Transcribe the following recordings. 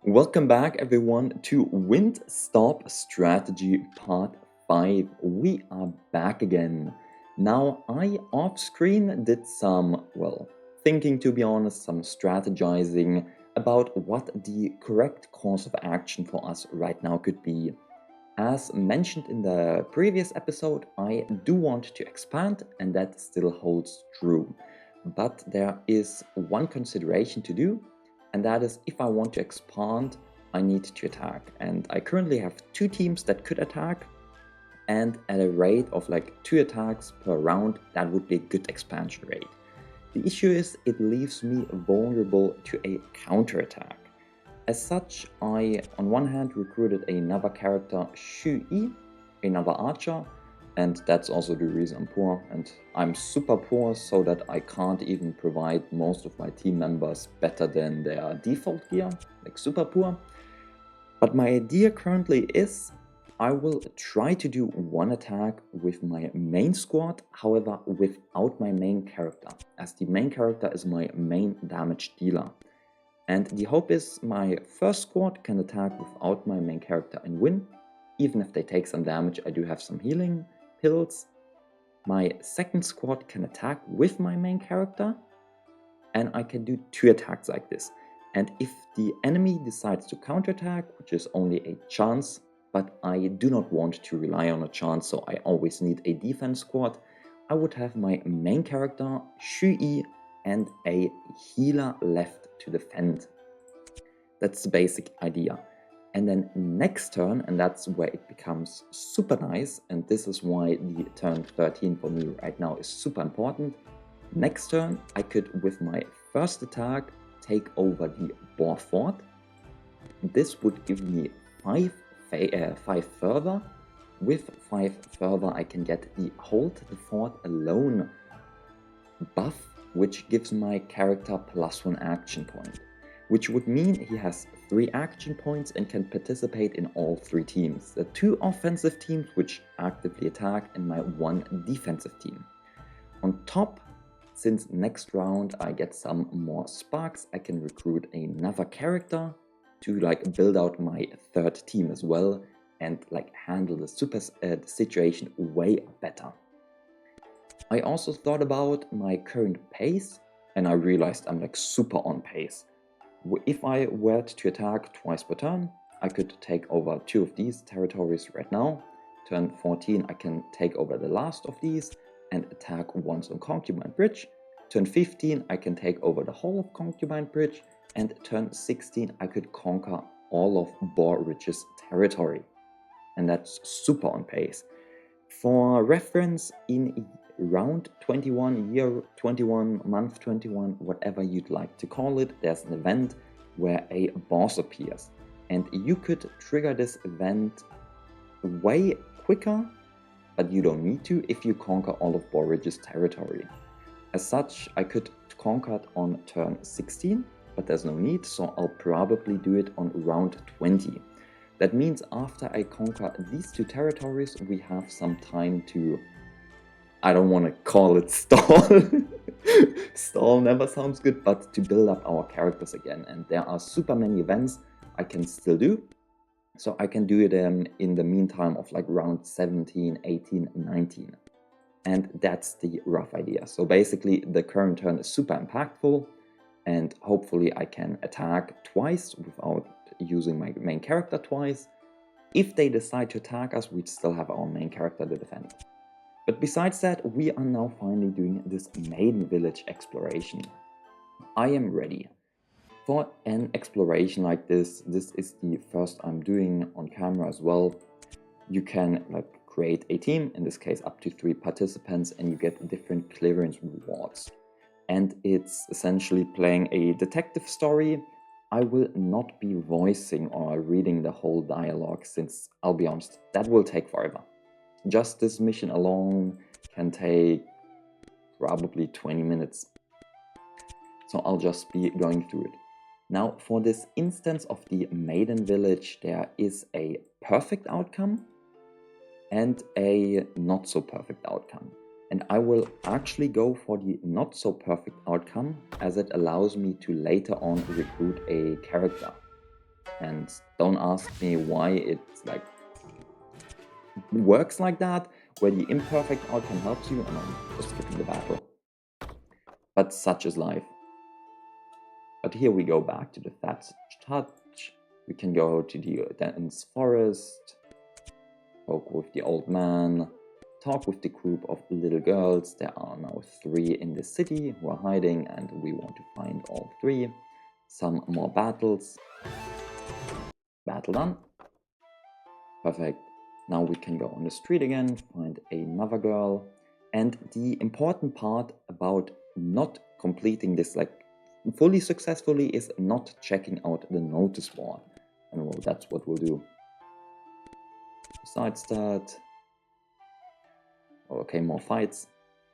Welcome back everyone to Windstop Strategy Part 5. We are back again. Now I off screen did some, thinking to be honest, some strategizing about what the correct course of action for us right now could be. As mentioned in the previous episode, I do want to expand and that still holds true. But there is one consideration to do, and that is if I want to expand, I need to attack. And I currently have 2 teams that could attack, and at a rate of like 2 attacks per round, that would be a good expansion rate. The issue is it leaves me vulnerable to a counterattack. As such, I on one hand recruited another character, Su Yanyan, another archer, and that's also the reason I'm poor, and I'm super poor so that I can't even provide most of my team members better than their default gear, like super poor. But my idea currently is I will try to do one attack with my main squad, however without my main character, as the main character is my main damage dealer. And the hope is my first squad can attack without my main character and win. Even if they take some damage, I do have some healing pills. My second squad can attack with my main character, and I can do 2 attacks like this. And if the enemy decides to counterattack, which is only a chance, but I do not want to rely on a chance, so I always need a defense squad, I would have my main character, Su Yanyan, and a healer left to defend. That's the basic idea. And then next turn, and that's where it becomes super nice, and this is why the turn 13 for me right now is super important. Next turn, I could, with my first attack, take over the Boar fort. This would give me 5 further. With 5 further, I can get the Hold the Fort Alone buff, which gives my character +1 action point, which would mean he has 3 action points and can participate in all 3 teams. The 2 offensive teams which actively attack and my 1 defensive team. On top, since next round I get some more sparks, I can recruit another character to build out my 3rd team as well and handle the situation way better. I also thought about my current pace, and I realized I'm super on pace. If I were to attack twice per turn, I could take over 2 of these territories right now. Turn 14, I can take over the last of these and attack once on Concubine Bridge. Turn 15, I can take over the whole of Concubine Bridge. And turn 16, I could conquer all of Boar Ridge's territory. And that's super on pace. For reference, in round 21, year 21, month 21, whatever you'd like to call it, there's an event where a boss appears. And you could trigger this event way quicker, but you don't need to if you conquer all of Boar Ridge's territory. As such, I could conquer it on turn 16, but there's no need, so I'll probably do it on round 20. That means after I conquer these 2 territories, we have some time to, I don't want to call it stall. Stall never sounds good, but to build up our characters again. And there are super many events I can still do. So I can do it in the meantime of round 17, 18, 19. And that's the rough idea. So basically the current turn is super impactful, and hopefully I can attack twice without using my main character twice. If they decide to attack us, we'd still have our main character to defend. But besides that, we are now finally doing this maiden village exploration. I am ready. For an exploration like this is the first I'm doing on camera as well. You can create a team, in this case up to 3 participants, and you get different clearance rewards. And it's essentially playing a detective story. I will not be voicing or reading the whole dialogue, since I'll be honest, that will take forever. Just this mission alone can take probably 20 minutes. So I'll just be going through it. Now for this instance of the Maiden Village, there is a perfect outcome and a not so perfect outcome. And I will actually go for the not so perfect outcome, as it allows me to later on recruit a character. And don't ask me why it like works like that, where the imperfect outcome helps you, and I'm just skipping the battle. But such is life. But here we go back to the thatched hutch. We can go to the dense forest, talk with the old man, talk with the group of little girls. There are now 3 in the city who are hiding, and we want to find all 3. Some more battles. Battle done. Perfect. Now we can go on the street again, find another girl. And the important part about not completing this like fully successfully is not checking out the notice board. And well, that's what we'll do. Besides that, okay, more fights.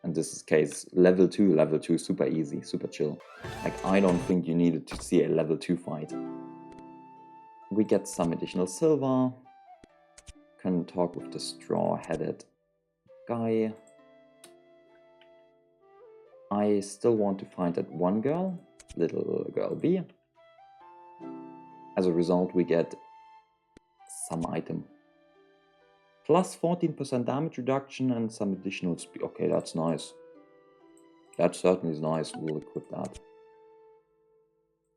And this is case level 2, super easy, super chill. Like, I don't think you needed to see a level 2 fight. We get some additional silver. Can talk with the straw-headed guy. I still want to find that one girl, little girl B. As a result, we get some item. Plus 14% damage reduction and some additional speed. Okay, that's nice. That certainly is nice. We'll equip that.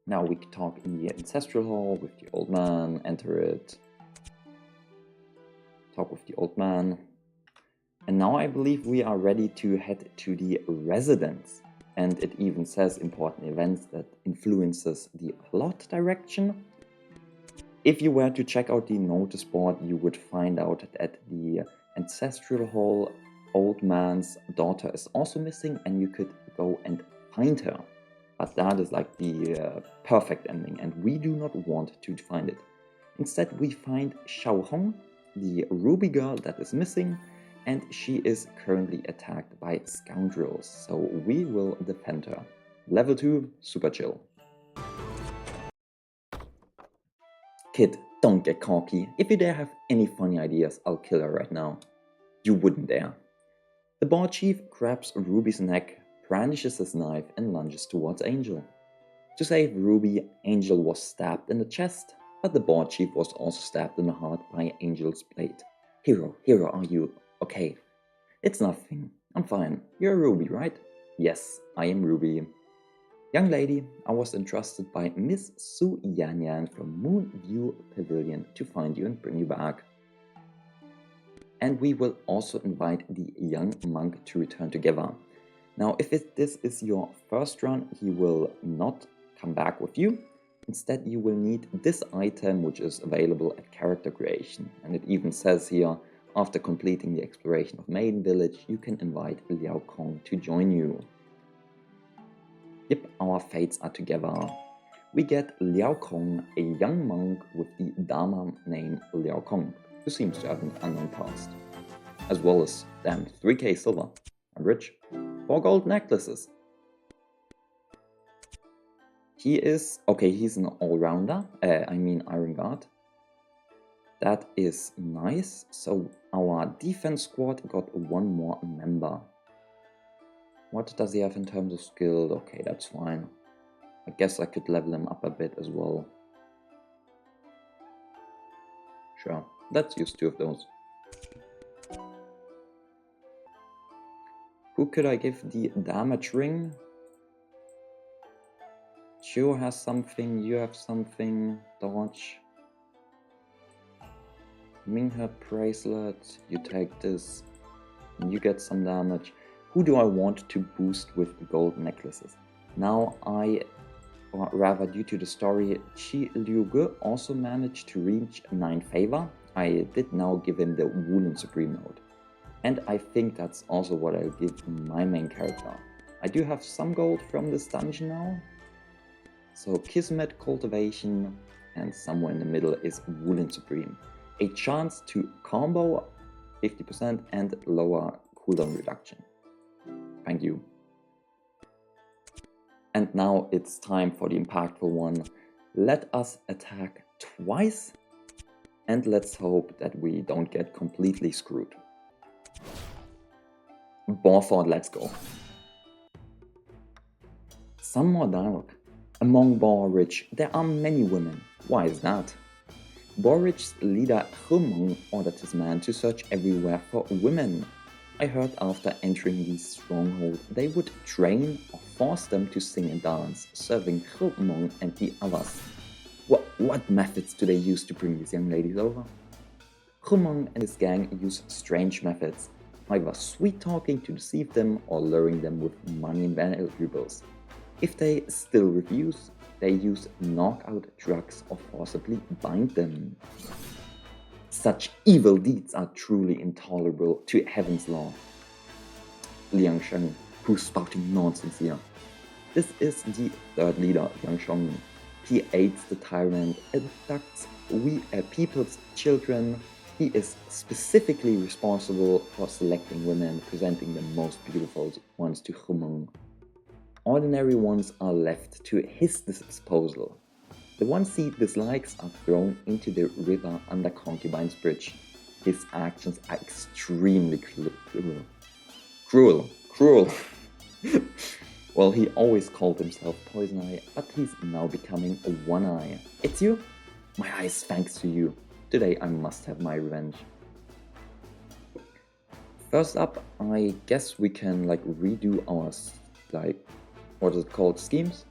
Now we can talk in the ancestral hall with the old man, enter it. Talk with the old man. And now I believe we are ready to head to the residence. And it even says important events that influences the plot direction. If you were to check out the notice board, you would find out that the ancestral hall old man's daughter is also missing, and you could go and find her. But that is like the perfect ending, and we do not want to find it. Instead, we find Xiaohong, the ruby girl that is missing, and she is currently attacked by scoundrels, so we will defend her. Level 2, super chill. Kid, don't get cocky. If you dare have any funny ideas, I'll kill her right now. You wouldn't dare. The Boar chief grabs Ruby's neck, brandishes his knife, and lunges towards Angel. To save Ruby, Angel was stabbed in the chest, but the Boar chief was also stabbed in the heart by Angel's blade. Hero, are you okay? It's nothing. I'm fine. You're Ruby, right? Yes, I am Ruby. Young lady, I was entrusted by Miss Su Yanyan from Moonview Pavilion to find you and bring you back. And we will also invite the young monk to return together. Now, if this is your first run, he will not come back with you. Instead, you will need this item, which is available at character creation. And it even says here, after completing the exploration of Maiden Village, you can invite Liaokong to join you. Yep, our fates are together. We get Liaokong, a young monk with the Dharma name Liaokong, who seems to have an unknown past. As well as, damn, 3k silver. I'm rich. 4 gold necklaces. He is, okay, he's an all-rounder, Iron Guard. That is nice. So our defense squad got 1 more member. What does he have in terms of skill? Okay, that's fine. I guess I could level him up a bit as well. Sure, let's use 2 of those. Who could I give the damage ring? Chu has something, you have something, dodge. Minghe bracelet, you take this, and you get some damage. Who do I want to boost with gold necklaces? Now or rather due to the story, Qi Liuge also managed to reach 9 favor. I did now give him the Woolen Supreme Note. And I think that's also what I'll give my main character. I do have some gold from this dungeon now. So Kismet Cultivation, and somewhere in the middle is Woolen Supreme. A chance to combo 50% and lower cooldown reduction. Thank you. And now it's time for the impactful one. Let us attack twice, and let's hope that we don't get completely screwed. Boar, let's go. Some more dialogue. Among Boar Ridge, there are many women. Why is that? Boar Ridge's leader Ximen ordered his men to search everywhere for women. I heard after entering the stronghold, they would train or force them to sing and dance, serving Ximen and the others. What methods do they use to bring these young ladies over? Ximen and his gang use strange methods, either sweet-talking to deceive them or luring them with money and valuables. If they still refuse, they use knockout drugs or forcibly bind them. Such evil deeds are truly intolerable to heaven's law. Liaokong, who's spouting nonsense here. This is the third leader, Liaokong. He aids the tyrant, abducts people's children. He is specifically responsible for selecting women, presenting the most beautiful ones to Ximen. Ordinary ones are left to his disposal. The ones he dislikes are thrown into the river under Concubine's Bridge. His actions are extremely cruel. Well, he always called himself Poison Eye, but he's now becoming a One Eye. It's you? My eyes thanks to you. Today I must have my revenge. First up, I guess we can redo our what is it called, schemes?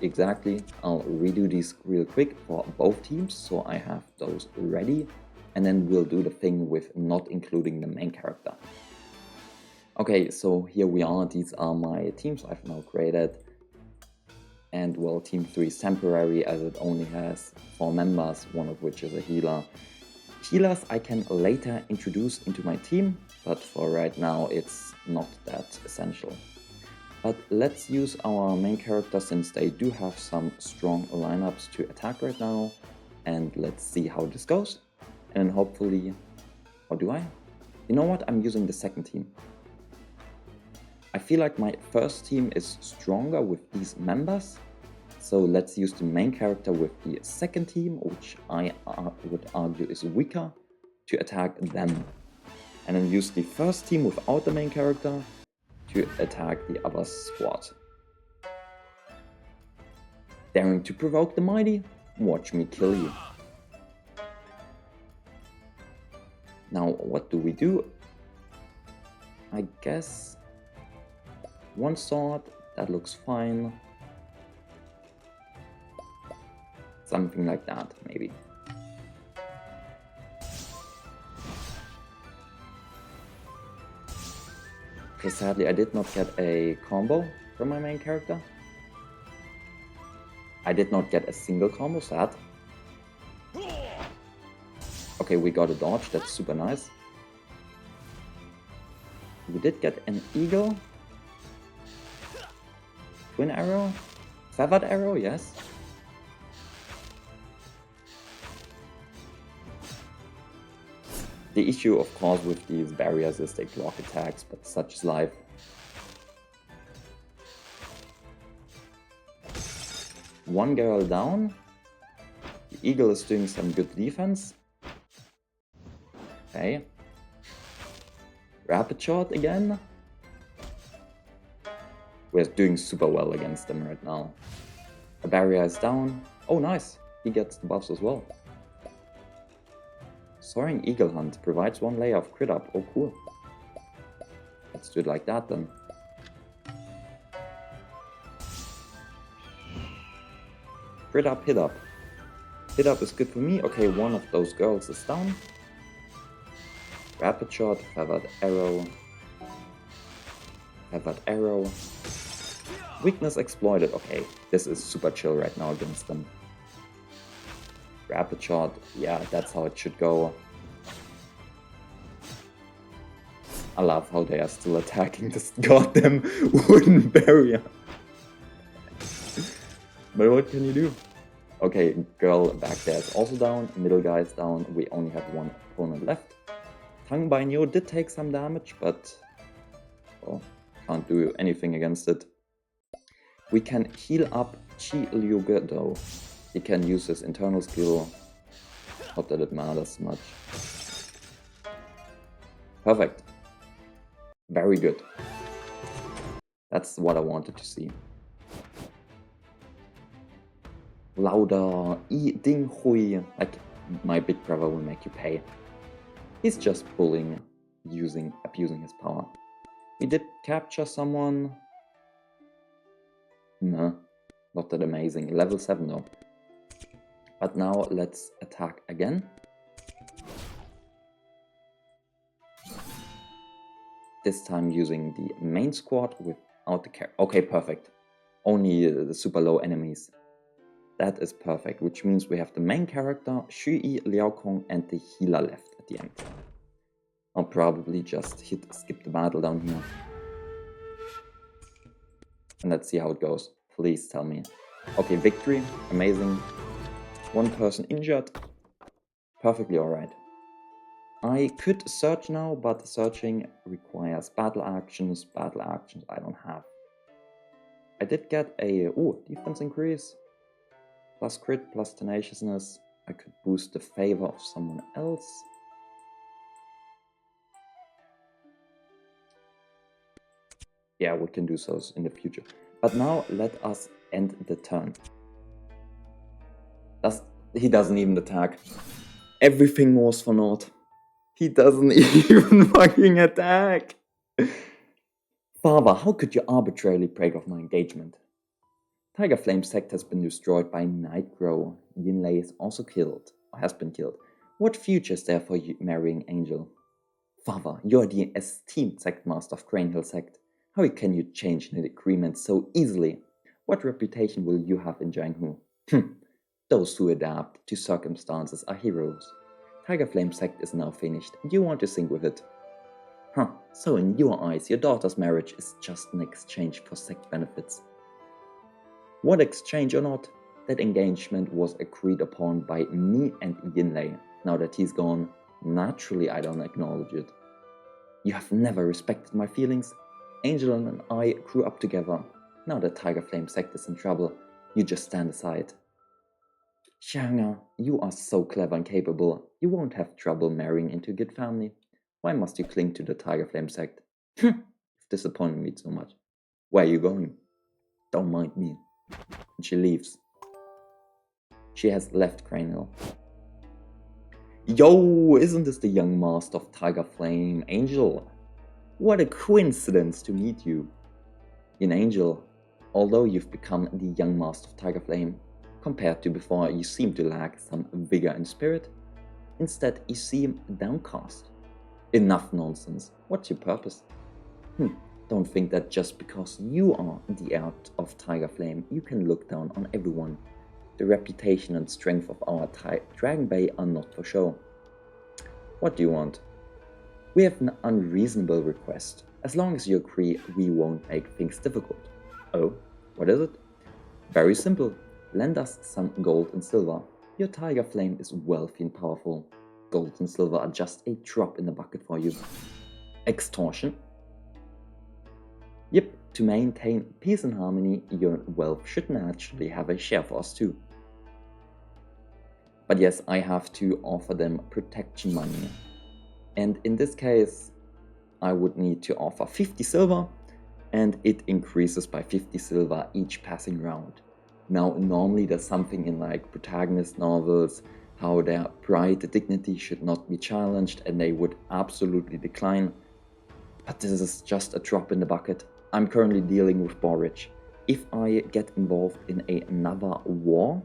Exactly, I'll redo these real quick for both teams so I have those ready, and then we'll do the thing with not including the main character. Okay, so here we are, these are my teams I've now created. And well, team 3 is temporary as it only has 4 members, one of which is a healer. Healers I can later introduce into my team, but for right now it's not that essential. But let's use our main character since they do have some strong lineups to attack right now, and let's see how this goes. And hopefully, or do I? You know what, I'm using the second team. I feel like my first team is stronger with these members, so let's use the main character with the second team, which I would argue is weaker, to attack them. And then use the first team without the main character to attack the other squad. Daring to provoke the mighty? Watch me kill you. Now, what do? I guess one sword, that looks fine. Something like that, maybe. Okay, sadly I did not get a combo from my main character. I did not get a single combo, sad. Okay, we got a dodge, that's super nice. We did get an eagle. Twin arrow? Feathered arrow, yes. The issue, of course, with these barriers is they block attacks, but such is life. One girl down. The eagle is doing some good defense. Okay. Rapid shot again. We're doing super well against them right now. A barrier is down. Oh, nice. He gets the buffs as well. Soaring Eagle Hunt provides 1 layer of crit up. Oh, cool. Let's do it like that then. Crit up, hit up. Hit up is good for me. Okay, one of those girls is down. Rapid shot, feathered arrow. Feathered arrow. Weakness exploited. Okay, this is super chill right now against them. Rapid shot, yeah, that's how it should go. I love how they are still attacking this goddamn wooden barrier. But what can you do? Okay, girl back there is also down, middle guy is down, we only have one opponent left. Tongue by Neo did take some damage, but well, can't do anything against it. We can heal up Chi Liuge though. He can use his internal skill, not that it matters much. Perfect. Very good. That's what I wanted to see. Louder, I Ding Hui, like my big brother will make you pay. He's just bullying, abusing his power. We did capture someone. No, not that amazing. Level 7 though. But now let's attack again. This time using the main squad without the character. Okay, perfect. Only the super low enemies. That is perfect, which means we have the main character, Shui, Liaokong, and the healer left at the end. I'll probably just skip the battle down here. And let's see how it goes. Please tell me. Okay, victory. Amazing. One person injured. Perfectly alright. I could search now, but searching requires battle actions. Battle actions I don't have. I did get a defense increase. Plus crit, plus tenaciousness. I could boost the favor of someone else. Yeah, we can do so in the future. But now let us end the turn. He doesn't even attack. Everything was for naught. He doesn't even fucking attack. Father, how could you arbitrarily break off my engagement? Tiger Flame sect has been destroyed by Nightcrow. Yinlei is also killed, or has been killed. What future is there for you marrying Angel? Father, you're the esteemed sect master of Crane Hill sect. How can you change an agreement so easily? What reputation will you have in Jianghu? Those who adapt to circumstances are heroes. Tiger Flame sect is now finished. Do you want to sink with it? So in your eyes, your daughter's marriage is just an exchange for sect benefits. What exchange or not? That engagement was agreed upon by me and Yinlei. Now that he's gone, naturally I don't acknowledge it. You have never respected my feelings. Angel and I grew up together. Now that Tiger Flame sect is in trouble, you just stand aside. Xianga, you are so clever and capable. You won't have trouble marrying into a good family. Why must you cling to the Tiger Flame sect? You've disappointed me so much. Where are you going? Don't mind me. And she leaves. She has left Crane Hill. Yo, isn't this the young master of Tiger Flame, Angel? What a coincidence to meet you. In Angel, although you've become the young master of Tiger Flame, compared to before you seem to lack some vigor and spirit. Instead, you seem downcast. Enough nonsense. What's your purpose? Don't think that just because you are the heir of Tiger Flame, you can look down on everyone. The reputation and strength of our Dragon Bay are not for show. What do you want? We have an unreasonable request. As long as you agree, we won't make things difficult. Oh, what is it? Very simple. Lend us some gold and silver. Your Tiger Flame is wealthy and powerful. Gold and silver are just a drop in the bucket for you. Extortion? Yep, to maintain peace and harmony, your wealth should naturally have a share for us too. But yes, I have to offer them protection money. And in this case, I would need to offer 50 silver, and it increases by 50 silver each passing round. Now, normally there's something in like protagonist novels, how their pride and dignity should not be challenged, and they would absolutely decline. But this is just a drop in the bucket. I'm currently dealing with Boar. If I get involved in another war,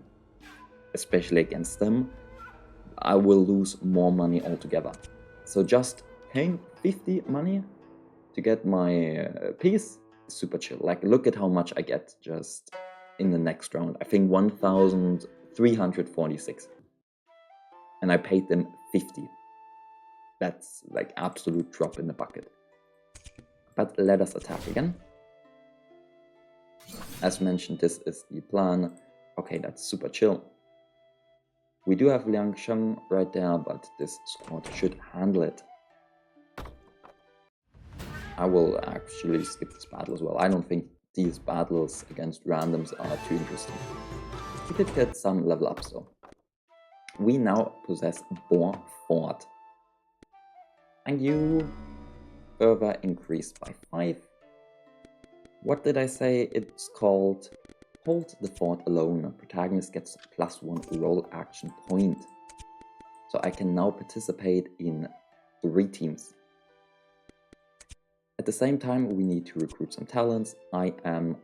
especially against them, I will lose more money altogether. So just paying 50 money to get my peace is super chill. Like, look at how much I get just in the next round. I think 1,346. And I paid them 50. That's like absolute drop in the bucket. But let us attack again. As mentioned, this is the plan. Okay, that's super chill. We do have Liaokong right there, but this squad should handle it. I will actually skip this battle as well. I don't think these battles against randoms are too interesting. We did get some level ups though. We now possess Boar Fort. And you further increased by 5. What did I say it's called? Hold the fort alone. Protagonist gets +1 roll action point. So I can now participate in 3 teams. At the same time, we need to recruit some talents. I'm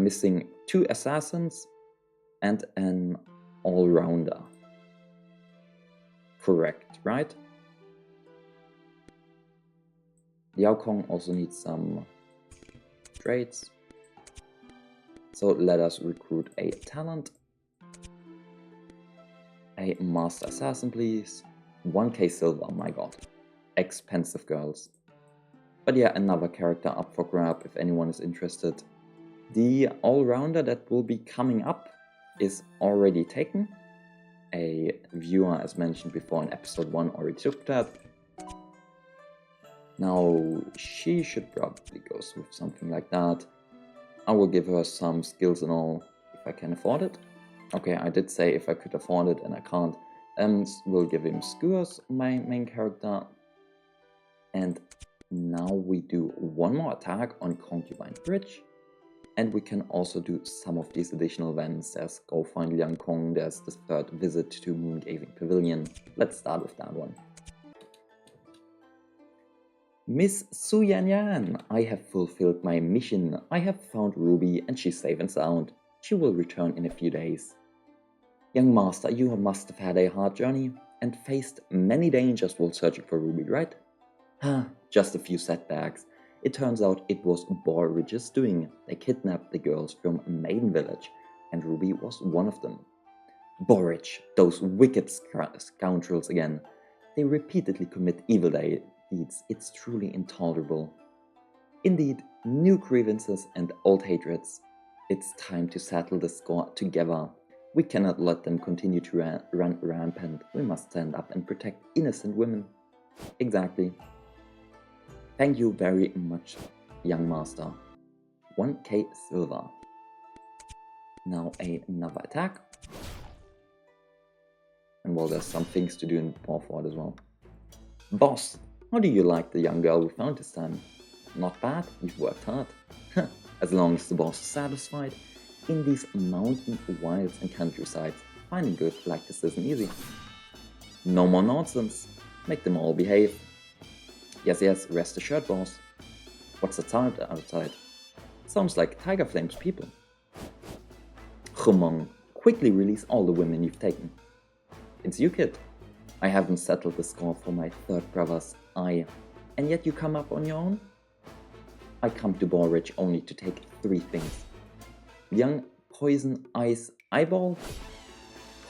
missing 2 assassins and an all-rounder. Correct, right? Liaokong also needs some traits. So let us recruit a talent. A master assassin, please. 1k silver, my god. Expensive girls. But yeah, another character up for grab if anyone is interested. The all-rounder that will be coming up is already taken. A viewer, as mentioned before in episode 1, already took that. Now, she should probably go with something like that. I will give her some skills and all, if I can afford it. Okay, I did say if I could afford it, and I can't. We'll give him skewers, my main character. And now we do one more attack on Concubine Bridge. And we can also do some of these additional events. There's Go Find Liaokong, there's the 3rd visit to Moongaving Pavilion. Let's start with that one. Miss Su Yanyan, I have fulfilled my mission. I have found Ruby and she's safe and sound. She will return in a few days. Young master, you must have had a hard journey and faced many dangers while searching for Ruby, right? Just a few setbacks. It turns out it was Boar doing. They kidnapped the girls from Maiden Village, and Ruby was one of them. Borage, those wicked scoundrels again. They repeatedly commit evil deeds. It's truly intolerable. Indeed, new grievances and old hatreds. It's time to settle the score together. We cannot let them continue to run rampant. We must stand up and protect innocent women. Exactly. Thank you very much, young master. 1k silver. Now another attack. And well, there's some things to do in Boar Fort as well. Boss, how do you like the young girl we found this time? Not bad, you've worked hard. As long as the boss is satisfied. In these mountain wilds and countrysides, finding good like this isn't easy. No more nonsense. Make them all behave. Yes, rest assured, boss. What's the sound outside? Sounds like Tiger Flame's people. Humong, quickly release all the women you've taken. It's you, kid. I haven't settled the score for my 3rd brother's eye, and yet you come up on your own? I come to Boar Ridge only to take 3 things. Young Poison Ice Eyeball,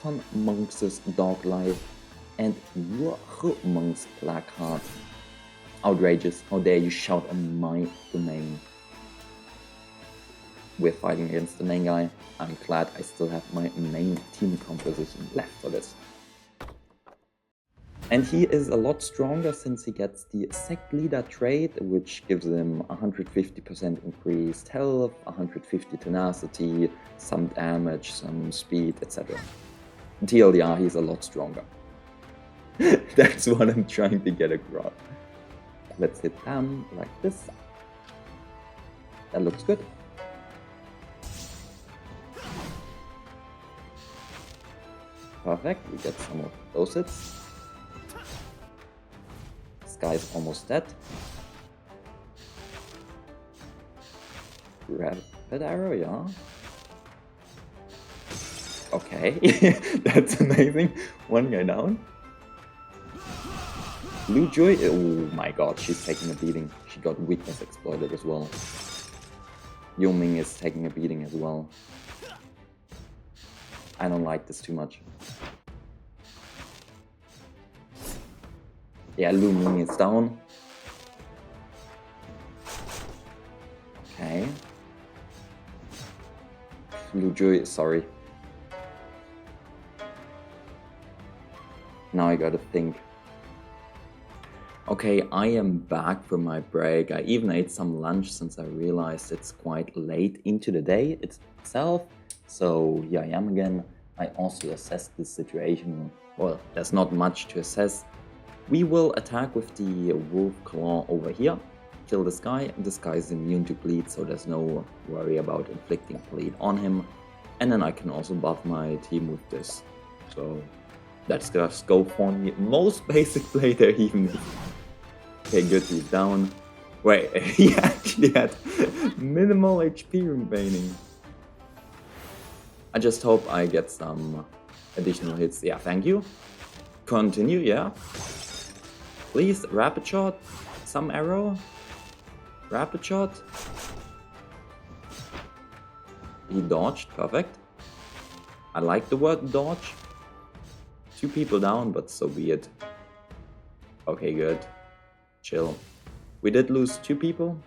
Con Monks' Dog Life, and your Monk's Black Heart. Outrageous, how dare you shout on my domain. We're fighting against the main guy. I'm glad I still have my main team composition left for this. And he is a lot stronger since he gets the Sect Leader trait, which gives him 150% increased health, 150 tenacity, some damage, some speed, etc. TLDR, he's a lot stronger. That's what I'm trying to get across. Let's hit them like this. That looks good. Perfect, we get some of those hits. This guy's almost dead. Rapid arrow, yeah. Okay, that's amazing. One guy down. Blue Joy, oh my god, she's taking a beating. She got weakness exploited as well. Yoming is taking a beating as well. I don't like this too much. Yeah, Lu Ming is down. Okay. Lu Joy, sorry. Now I gotta think. Okay, I am back from my break. I even ate some lunch since I realized it's quite late into the day itself. So here I am again. I also assessed this situation. Well, there's not much to assess. We will attack with the Wolf Claw over here. kill this guy. This guy is immune to bleed, so there's no worry about inflicting bleed on him. And then I can also buff my team with this. So let's just go for the most basic play there even. Okay, good, he's down. Wait, he actually had minimal HP remaining. I just hope I get some additional hits. Yeah, thank you. Continue, yeah. Please, rapid shot. Some arrow. Rapid shot. He dodged, perfect. I like the word dodge. 2 people down, but so be it. Okay, good. Chill. We did lose 2 people.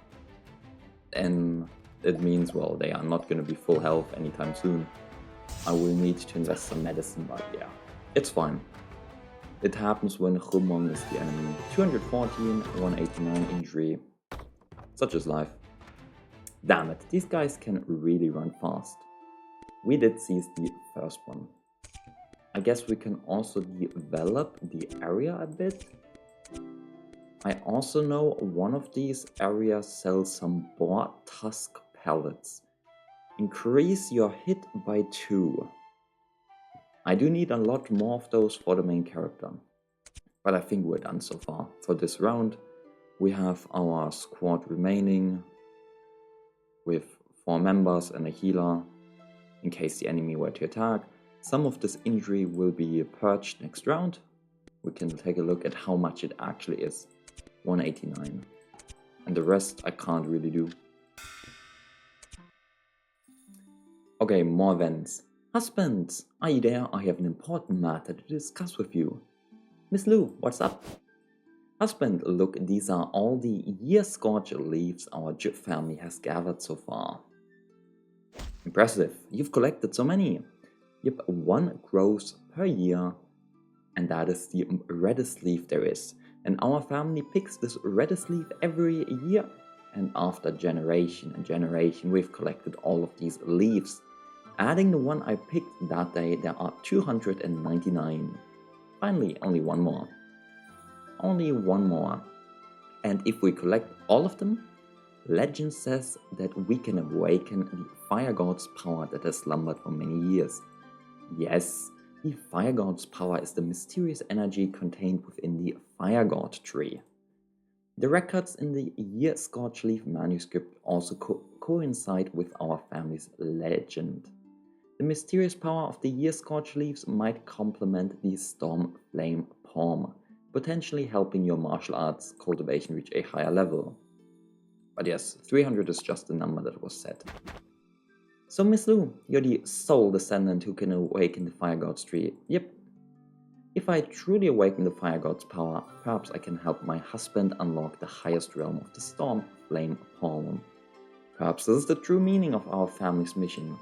And it means, well, they are not gonna be full health anytime soon. I will need to invest some medicine, but yeah, it's fine. It happens when Ximen is the enemy. 214, 189 injury. Such is life. Damn it, these guys can really run fast. We did seize the first one. I guess we can also develop the area a bit. I also know one of these areas sells some boar tusk pellets. Increase your hit by 2. I do need a lot more of those for the main character. But I think we're done so far. For this round, we have our squad remaining with 4 members and a healer in case the enemy were to attack. Some of this injury will be purged next round. We can take a look at how much it actually is. 189. And the rest I can't really do. Okay, more events. Husband, are you there? I have an important matter to discuss with you. Miss Lou, what's up? Husband, look, these are all the year-scorched leaves our family has gathered so far. Impressive, you've collected so many. Yep, 1 grows per year, and that is the reddest leaf there is. And our family picks this reddest leaf every year. And after generation and generation, we've collected all of these leaves. Adding the one I picked that day, there are 299. Finally, only 1 more. Only 1 more. And if we collect all of them, legend says that we can awaken the Fire God's power that has slumbered for many years. Yes, the Fire God's power is the mysterious energy contained within the Fire God tree. The records in the Year Scorched Leaf manuscript also coincide with our family's legend. The mysterious power of the Year Scorched Leaves might complement the Storm Flame Palm, potentially helping your martial arts cultivation reach a higher level. But yes, 300 is just the number that was set. So Miss Lou, you're the sole descendant who can awaken the Fire God's tree. Yep. If I truly awaken the Fire God's power, perhaps I can help my husband unlock the highest realm of the Storm Flame Palm. Perhaps this is the true meaning of our family's mission.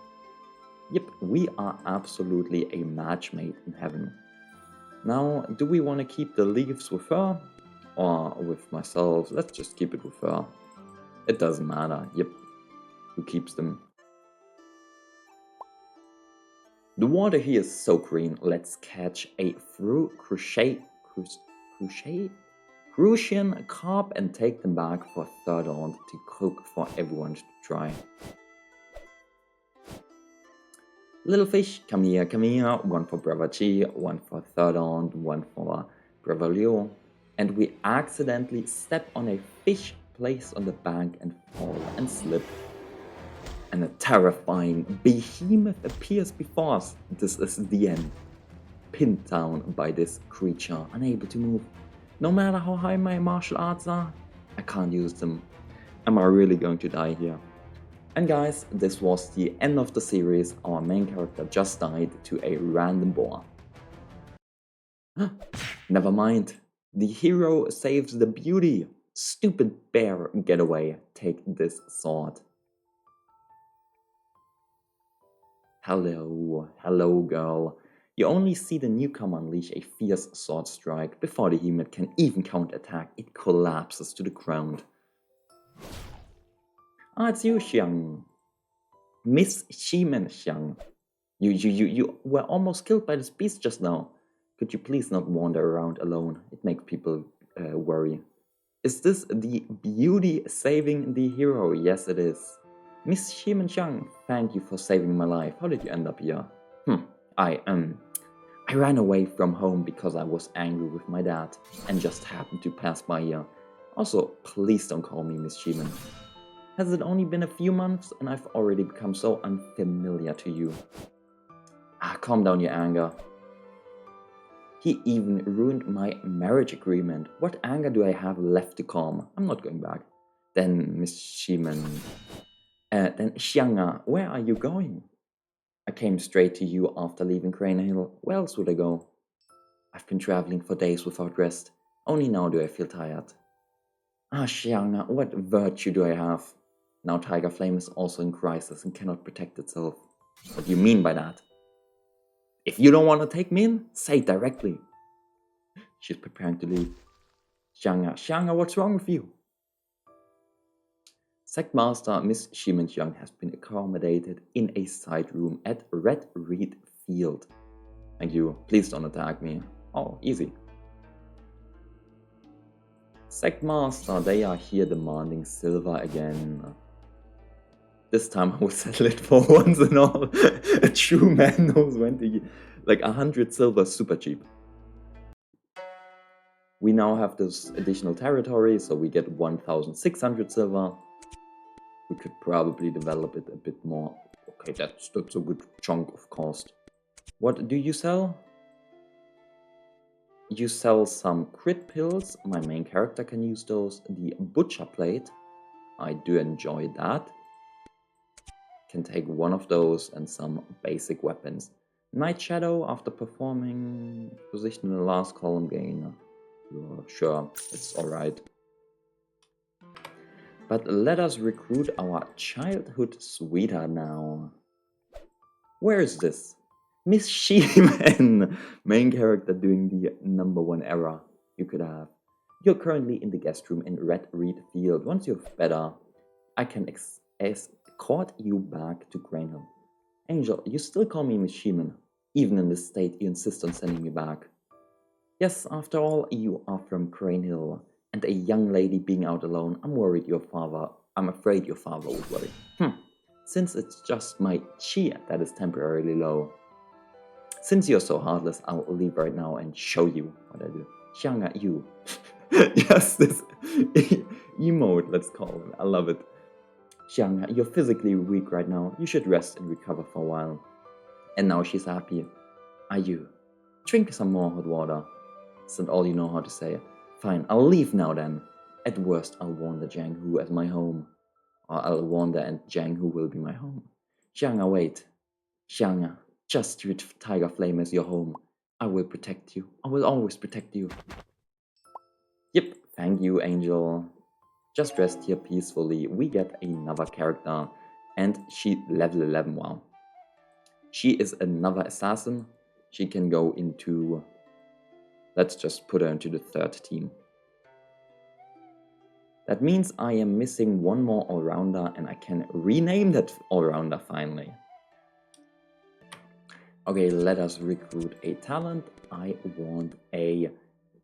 Yep, we are absolutely a match made in heaven. Now, do we want to keep the leaves with her? Or with myself? Let's just keep it with her. It doesn't matter. Yep, who keeps them? The water here is so green. Let's catch a crucian carp and take them back for third on to cook for everyone to try. Little fish, come here, come here. 1 for Brother Chi, 1 for third on, 1 for Brother Leo. And we accidentally step on a fish placed on the bank and fall and slip. And a terrifying behemoth appears before us. This is the end. Pinned down by this creature, unable to move. No matter how high my martial arts are, I can't use them. Am I really going to die here? And guys, this was the end of the series. Our main character just died to a random boar. Never mind. The hero saves the beauty. Stupid bear, get away. Take this sword. Hello girl. You only see the newcomer unleash a fierce sword strike. Before the behemoth can even counterattack, it collapses to the ground. Ah, it's you, Xiang. Miss Ximen Xiang. You were almost killed by this beast just now. Could you please not wander around alone? It makes people worry. Is this the beauty saving the hero? Yes, it is. Miss Ximen, thank you for saving my life. How did you end up here? I ran away from home because I was angry with my dad and just happened to pass by here. Also, please don't call me Miss Ximen. Has it only been a few months and I've already become so unfamiliar to you? Calm down your anger. He even ruined my marriage agreement. What anger do I have left to calm? I'm not going back. Then, Miss Ximen... then, Xianga, where are you going? I came straight to you after leaving Crane Hill. Where else would I go? I've been traveling for days without rest. Only now do I feel tired. Xianga, what virtue do I have? Now Tiger Flame is also in crisis and cannot protect itself. What do you mean by that? If you don't want to take me in, say it directly. She's preparing to leave. Xianga, what's wrong with you? Sectmaster Miss Ximen has been accommodated in a side room at Red Reed Field. Thank you. Please don't attack me. Oh, easy. Sectmaster, they are here demanding silver again. This time I will settle it for once and all. A true man knows when to... Like 100 silver, super cheap. We now have this additional territory, so we get 1,600 silver. We could probably develop it a bit more. Okay, that's a good chunk of cost. What do you sell? You sell some crit pills. My main character can use those. The butcher plate. I do enjoy that. Can take one of those and some basic weapons. Night Shadow after performing position in the last column gain. Sure, it's alright. But let us recruit our childhood sweetheart now. Where is this? Miss Ximen, main character doing the #1 error you could have. You're currently in the guest room in Red Reed Field. Once you're better, I can escort you back to Grainhill. Angel, you still call me Miss Ximen. Even in this state, you insist on sending me back. Yes, after all, you are from Grainhill. And a young lady being out alone, I'm afraid your father would worry. Since it's just my chi that is temporarily low. Since you're so heartless, I'll leave right now and show you what I do. Xianga, you. Yes, this emote, let's call it. I love it. Xianga, you're physically weak right now. You should rest and recover for a while. And now she's happy. Are you? Drink some more hot water. Isn't all you know how to say. Fine, I'll leave now then. At worst, I'll wander Jianghu as my home. Or I'll wander and Jianghu will be my home. Xianga, wait. Xianga, just treat Tiger Flame as your home. I will protect you. I will always protect you. Yep, thank you, Angel. Just rest here peacefully. We get another character. And she level 11, wow. She is another assassin. She can go into... Let's just put her into the 3rd team. That means I am missing one more all-rounder and I can rename that all-rounder finally. Okay, let us recruit a talent. I want a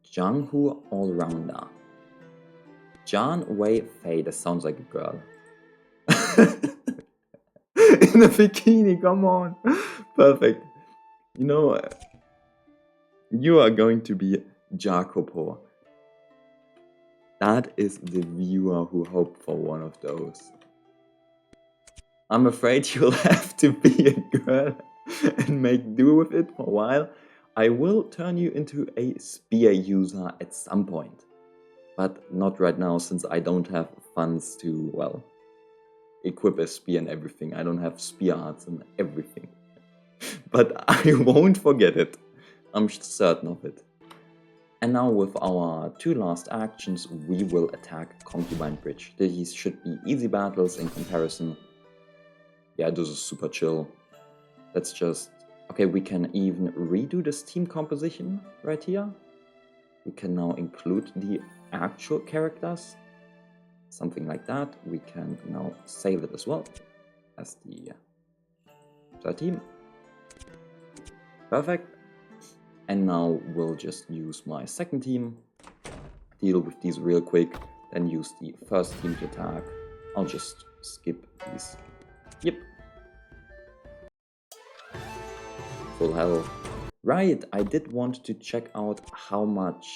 Jianghu all-rounder. Jan Wei Fei, that sounds like a girl. In a bikini, come on. Perfect. You know, you are going to be Jacopo. That is the viewer who hoped for one of those. I'm afraid you'll have to be a girl and make do with it for a while. I will turn you into a spear user at some point. But not right now, since I don't have funds to, well, equip a spear and everything. I don't have spear arts and everything. But I won't forget it. I'm certain of it. And now with our 2 last actions, we will attack Concubine Bridge. These should be easy battles in comparison. Yeah, this is super chill. Let's just... Okay, we can even redo this team composition right here. We can now include the actual characters. Something like that. We can now save it as well as the 3rd team. Perfect. And now we'll just use my 2nd team. Deal with these real quick. then use the first team to attack. I'll just skip these. Yep. Full health. Right, I did want to check out how much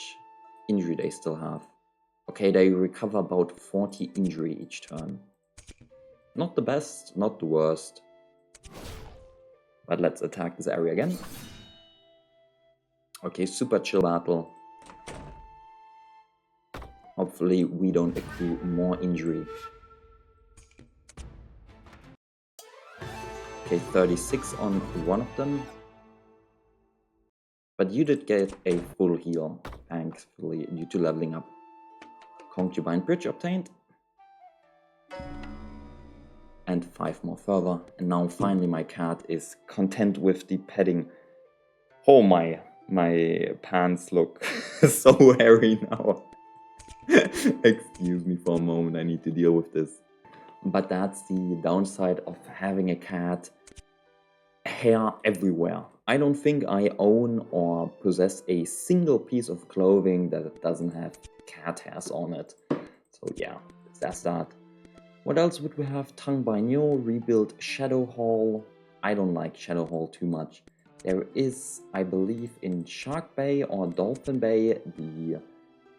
injury they still have. Okay, they recover about 40 injury each turn. Not the best, not the worst. But let's attack this area again. Okay, super chill battle. Hopefully we don't accrue more injury. Okay, 36 on one of them. But you did get a full heal, thankfully, due to leveling up. Concubine Bridge obtained. And 5 more further. And now finally my cat is content with the petting. Oh my pants look so hairy now. Excuse me for a moment, I need to deal with this. But that's the downside of having a cat. Hair everywhere. I don't think I own or possess a single piece of clothing that doesn't have cat hairs on it. So yeah, that's that. What else would we have? Tongue by Neo, rebuild Shadow Hall. I don't like Shadow Hall too much. There is, I believe, in Shark Bay or Dolphin Bay, the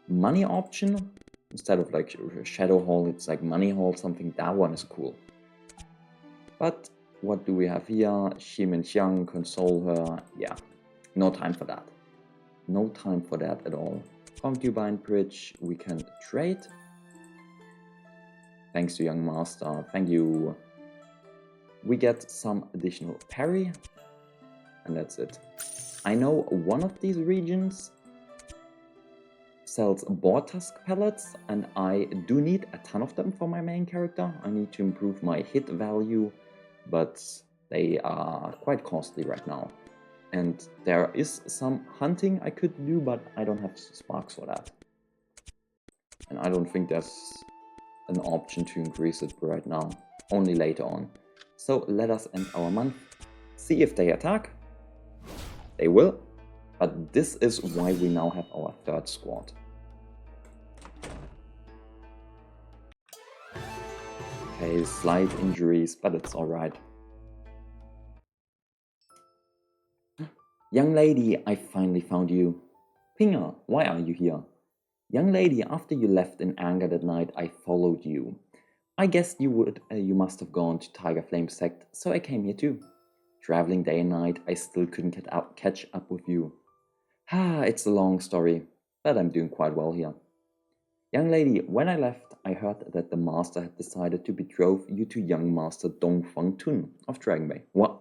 money option. Instead of like Shadow Hall, it's like Money Hall, something. That one is cool. But what do we have here? Ximen, console her. Yeah, no time for that. No time for that at all. Concubine Bridge, we can trade. Thanks to Young Master, thank you. We get some additional parry. And that's it. I know one of these regions sells boar tusk pellets, and I do need a ton of them for my main character. I need to improve my hit value, but they are quite costly right now. And there is some hunting I could do, but I don't have sparks for that. And I don't think there's an option to increase it right now, only later on. So let us end our month, see if they attack. They will, but this is why we now have our third squad. Okay, slight injuries, but it's alright. Young lady, I finally found you. Pinger, why are you here? Young lady, after you left in anger that night, I followed you. I guessed you must have gone to Tiger Flame sect, so I came here too. Traveling day and night, I still couldn't catch up with you. It's a long story, but I'm doing quite well here. Young lady, when I left, I heard that the master had decided to betroth you to young master Dong Feng Tun of Dragon Bay. What?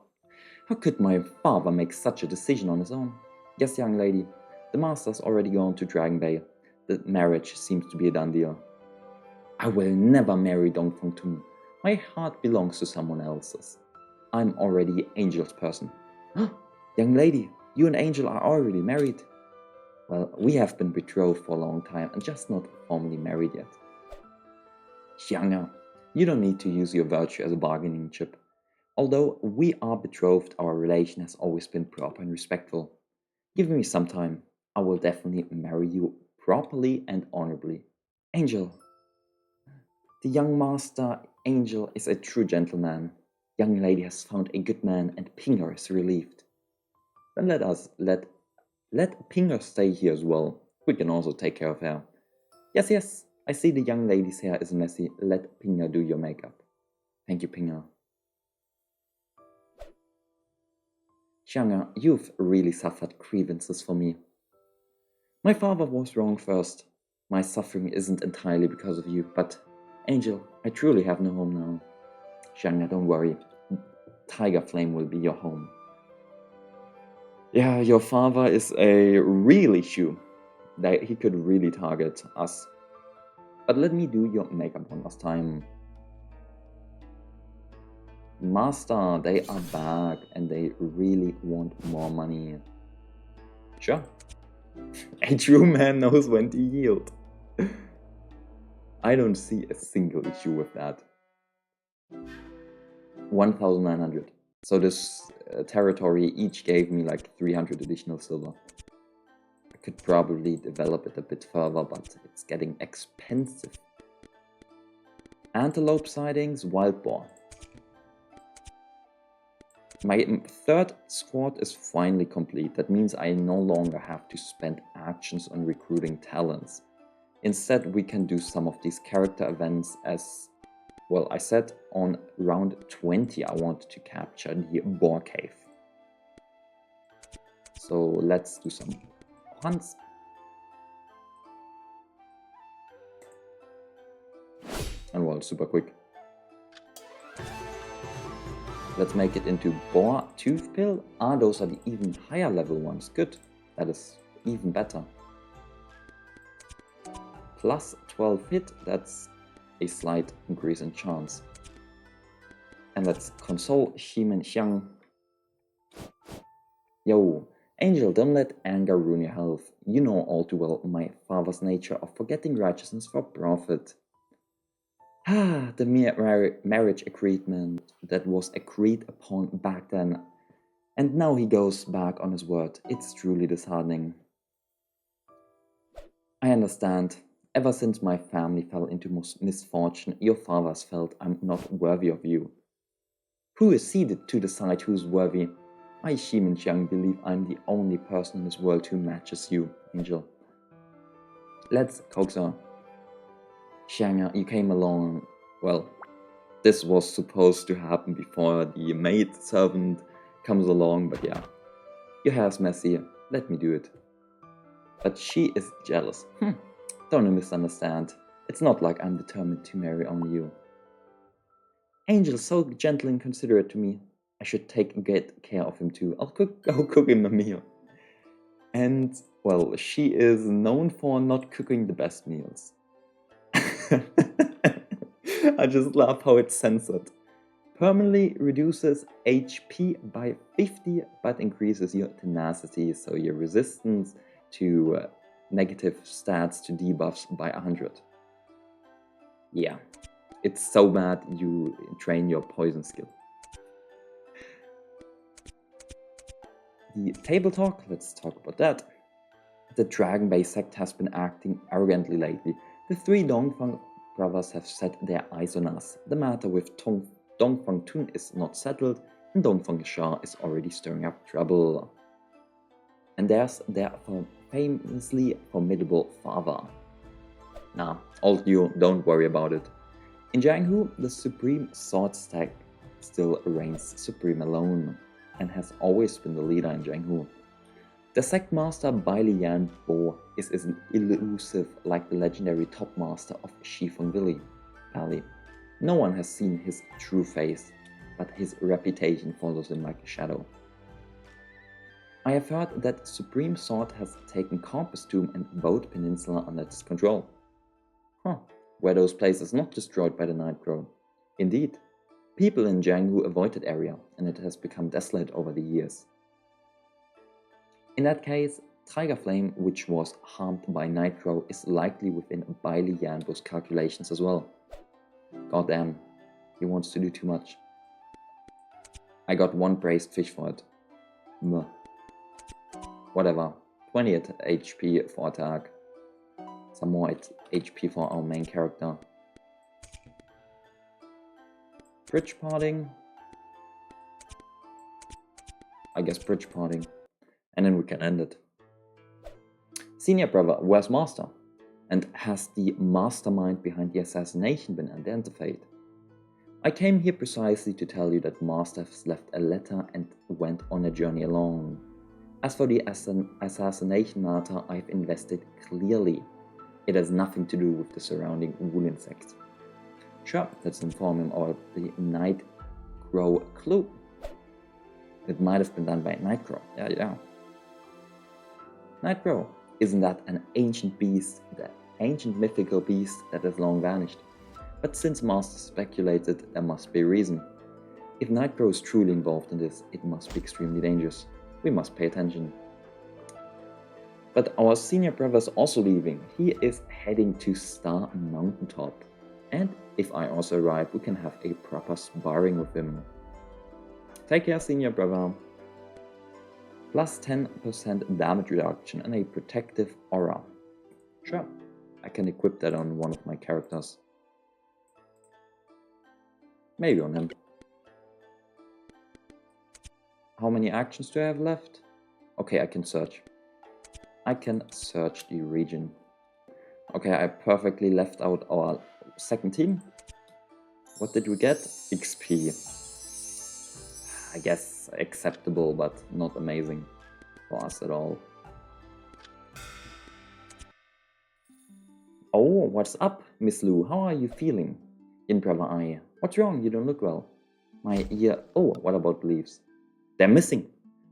How could my father make such a decision on his own? Yes, young lady, the master's already gone to Dragon Bay. The marriage seems to be a done deal. I will never marry Dong Feng Tun. My heart belongs to someone else's. I'm already Angel's person. Young lady, you and Angel are already married. Well, we have been betrothed for a long time and just not formally married yet. Xiang, you don't need to use your virtue as a bargaining chip. Although we are betrothed, our relation has always been proper and respectful. Give me some time. I will definitely marry you properly and honorably. Angel. The young master, Angel, is a true gentleman. Young lady has found a good man and Pinger is relieved. Then let Pinger stay here as well. We can also take care of her. Yes, I see the young lady's hair is messy. Let Pinger do your makeup. Thank you, Pinger. Xiang, you've really suffered grievances for me. My father was wrong first. My suffering isn't entirely because of you, but Angel, I truly have no home now. Xiang, don't worry. Tiger Flame will be your home. Yeah, your father is a real issue. He could really target us. But let me do your makeup one last time. Master, they are back and they really want more money. Sure. A true man knows when to yield. I don't see a single issue with that. 1,900. So this territory each gave me like 300 additional silver. I could probably develop it a bit further, but it's getting expensive. Antelope sightings, wild boar. My third squad is finally complete. That means I no longer have to spend actions on recruiting talents. Instead, we can do some of these character events as, well, I said on round 20 I wanted to capture the Boar Cave. So let's do some hunts. And well, super quick. Let's make it into Boar Tooth Pill. Ah, those are the even higher level ones. Good. That is even better. Plus 12 hit, that's a slight increase in chance. And let's console Ximen Family. Yo, Angel, don't let anger ruin your health. You know all too well my father's nature of forgetting righteousness for profit. Ah, the mere marriage agreement that was agreed upon back then. And now he goes back on his word. It's truly disheartening. I understand. Ever since my family fell into misfortune, your father has felt I'm not worthy of you. Who is he to decide who's worthy? I, Ximen Family, believe I'm the only person in this world who matches you, Angel. Let's coax her. Xiang, you came along. Well, this was supposed to happen before the maid servant comes along, but yeah. Your hair's messy, let me do it. But she is jealous. Don't misunderstand. It's not like I'm determined to marry only you. Angel's so gentle and considerate to me. I should take good care of him too. I'll cook him a meal. And, well, she is known for not cooking the best meals. I just love how it's censored. Permanently reduces HP by 50, but increases your tenacity, so your resistance to negative stats to debuffs by 100. Yeah, it's so bad you train your poison skill. The table talk, let's talk about that. The dragon-based sect has been acting arrogantly lately. The three Dongfang brothers have set their eyes on us. The matter with Dongfang Tun is not settled, and Dongfang Sha is already stirring up trouble. And there's their famously formidable father. Nah, old you, don't worry about it. In Jianghu, the supreme sword stack still reigns supreme alone, and has always been the leader in Jianghu. The sect master Bai Lian Boar is elusive like the legendary top master of Ximen Valley. No one has seen his true face, but his reputation follows him like a shadow. I have heard that Supreme Sword has taken Campus Tomb and Boat Peninsula under its control. Were those places not destroyed by the Nightcrow? Indeed, people in Jianghu avoid that area, and it has become desolate over the years. In that case, Tiger Flame, which was harmed by Nightcrow, is likely within Bai Lianbo's calculations as well. Goddamn, he wants to do too much. I got one braised fish for it. Meh. Whatever, 20 HP for attack. Some more HP for our main character. Bridge parting. I guess bridge parting. And then we can end it. Senior brother, where's Master? And has the mastermind behind the assassination been identified? I came here precisely to tell you that Master has left a letter and went on a journey alone. As for the assassination matter, I've invested clearly. It has nothing to do with the surrounding wool insects. Sure, let's inform him about the Nightcrow clue. It might have been done by Nightcrow. Yeah. Nightcrow, isn't that an ancient beast, the ancient mythical beast that has long vanished? But since Master speculated, there must be a reason. If Nightcrow is truly involved in this, it must be extremely dangerous. We must pay attention. But our senior brother is also leaving. He is heading to Star Mountaintop. And if I also arrive, we can have a proper sparring with him. Take care, senior brother. Plus 10% damage reduction and a protective aura. Sure, I can equip that on one of my characters. Maybe on him. How many actions do I have left? Okay, I can search. I can search the region. Okay, I perfectly left out our second team. What did we get? XP. I guess acceptable, but not amazing for us at all. Oh, what's up, Miss Lou? How are you feeling? In brother eye. What's wrong? You don't look well. My ear. Oh, what about the leaves? They're missing.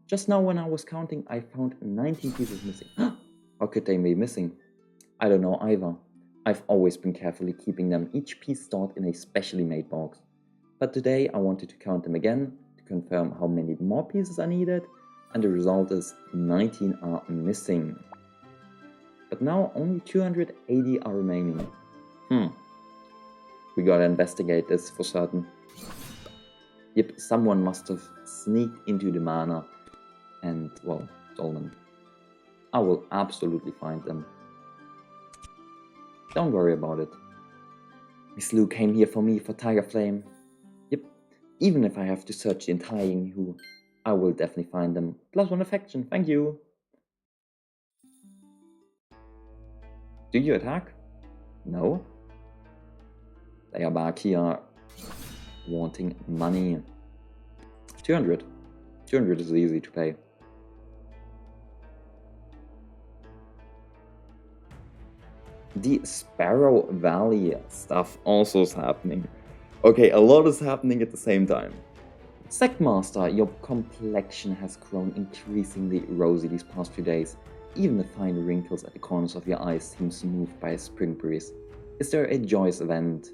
Just now when I was counting, I found 19 pieces missing. How could they be missing? I don't know either. I've always been carefully keeping them, each piece stored in a specially made box. But today I wanted to count them again to confirm how many more pieces are needed, and the result is 19 are missing. But now only 280 are remaining. We gotta investigate this for certain. Yep, someone must have sneaked into the manor and, well, stolen. I will absolutely find them. Don't worry about it. Miss Lou came here for me for Tiger Flame. Yep, even if I have to search the entire Yinghu, I will definitely find them. +1 affection, thank you. Do you attack? No. They are back here wanting money. 200. 200 is easy to pay. The Sparrow Valley stuff also is happening. Okay, a lot is happening at the same time. Sectmaster, your complexion has grown increasingly rosy these past few days. Even the fine wrinkles at the corners of your eyes seem smoothed by a spring breeze. Is there a joyous event?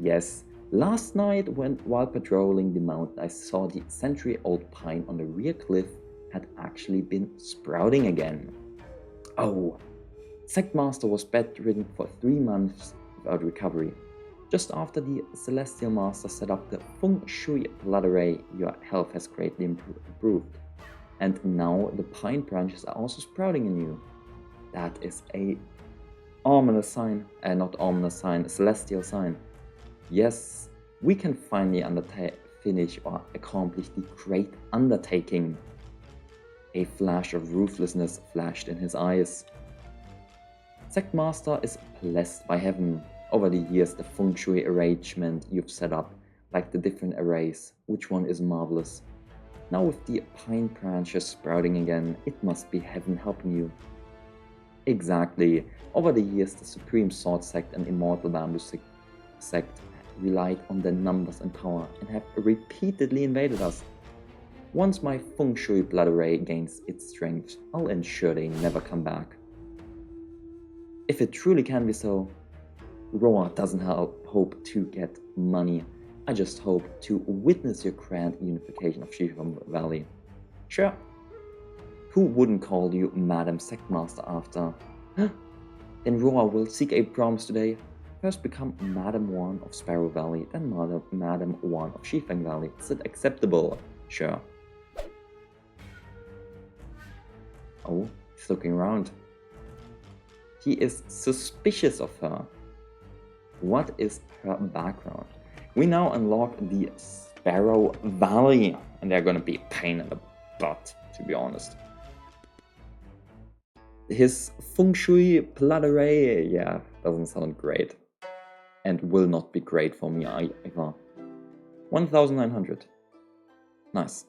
Yes. Last night, while patrolling the mountain, I saw the century-old pine on the rear cliff had actually been sprouting again. Oh. Sectmaster was bedridden for 3 months without recovery. Just after the Celestial Master set up the Feng Shui blood array, your health has greatly improved. And now the pine branches are also sprouting anew. That is a ominous sign, not ominous sign, a celestial sign. Yes, we can finally finish or accomplish the great undertaking. A flash of ruthlessness flashed in his eyes. Sectmaster is blessed by heaven. Over the years, the Feng Shui arrangement you've set up, like the different arrays, which one is marvelous. Now with the pine branches sprouting again, it must be heaven helping you. Exactly. Over the years, the Supreme Sword Sect and Immortal Bamboo Sect relied on their numbers and power and have repeatedly invaded us. Once my Feng Shui blood array gains its strength, I'll ensure they never come back. If it truly can be so, Roar doesn't hope to get money. I just hope to witness your grand unification of Ximen Valley. Sure. Who wouldn't call you Madam Sectmaster after? Then Roar will seek a promise today. First become Madam 1 of Sparrow Valley, then Madam 1 of Ximen Valley. Is it acceptable? Sure. Oh, he's looking around. He is suspicious of her. What is her background? We now unlock the Sparrow Valley, and they're gonna be a pain in the butt, to be honest. His Feng Shui blood array, yeah, doesn't sound great. And will not be great for me either. 1900. Nice.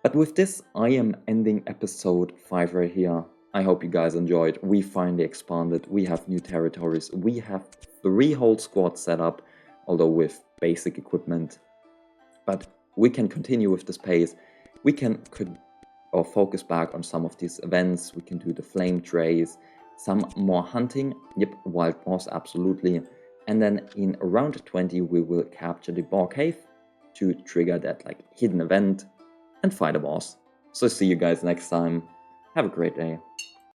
But with this, I am ending episode 5 right here. I hope you guys enjoyed. We finally expanded. We have new territories. We have 3 whole squads set up, although with basic equipment. But we can continue with this pace. We can focus back on some of these events. We can do the flame trays, some more hunting. Yep, wild boars, absolutely. And then in round 20, we will capture the Boar Cave to trigger that hidden event and fight a boss. So see you guys next time. Have a great day.